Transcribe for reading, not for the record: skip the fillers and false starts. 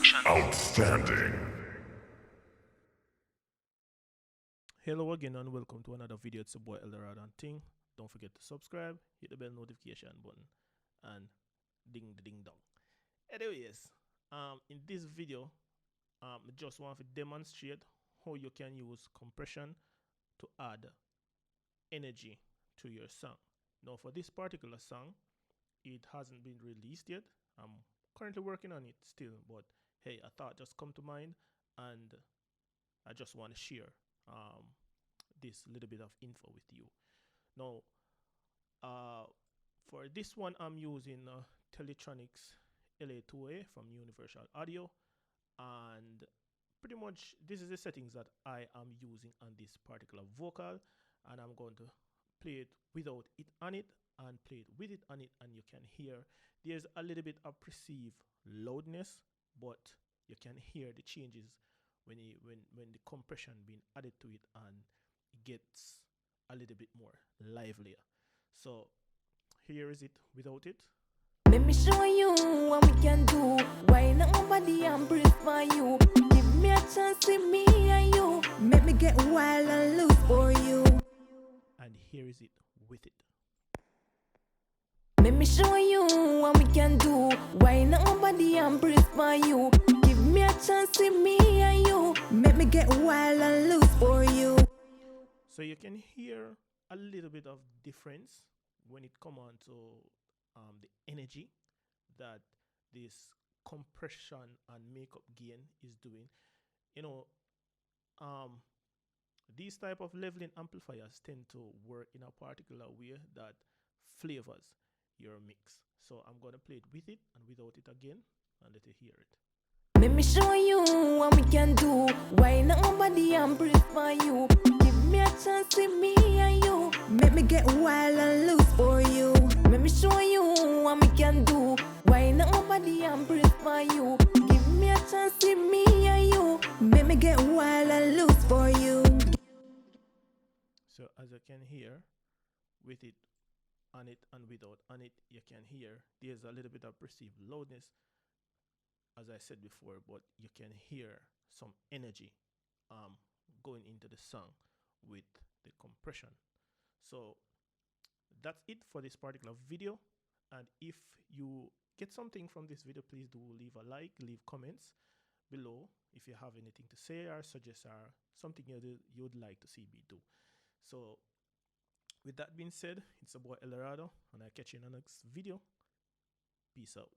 Productions. Outstanding. Hello again and welcome to another video. It's your boy Eldorado and Ting. Don't forget to subscribe, hit the bell notification button, and ding the ding dong. Anyways, in this video, I just want to demonstrate how you can use compression to add energy to your song. Now, for this particular song, it hasn't been released yet. I'm currently working on it still, but hey, a thought just come to mind, and I just want to share this little bit of info with you. Now, for this one, I'm using Teletronics LA2A from Universal Audio, and pretty much this is the settings that I am using on this particular vocal, and I'm going to play it without it on it and play it with it on it, and you can hear there's a little bit of perceived loudness, but you can hear the changes when the compression being added to it, and it gets a little bit more livelier. So here is it without it. Let me show you what we can do. Why not nobody and breathe for you? Give me a chance, see me and you. Make me get wild and loose for you. And here is it with it. Let me show you what we can do. Why not nobody and breathe for you? Give me a chance, see me and you. Make me get wild and loose for you. So you can hear a little bit of difference when it come on to the energy that this compression and makeup gain is doing. You know, these type of leveling amplifiers tend to work in a particular way that flavors your mix. So I'm gonna play it with it and without it again and let you hear it. Let me show you what we can do. Why not nobody and breathe for you? Give me a chance, see me and you. Make me get wild and loose for you. Let me show you what we can do. Why not nobody and breathe for you? Give me a chance, see me and you. Make me get wild and loose for you. So as you can hear, with it on it and without on it, you can hear there's a little bit of perceived loudness, as I said before, but you can hear some energy going into the song with the compression. So that's it for this particular video. And if you get something from this video, please do leave a like, leave comments below if you have anything to say or suggest or something you'd like to see me do. So with that being said, it's a boy Eldorado, and I'll catch you in the next video. Peace out.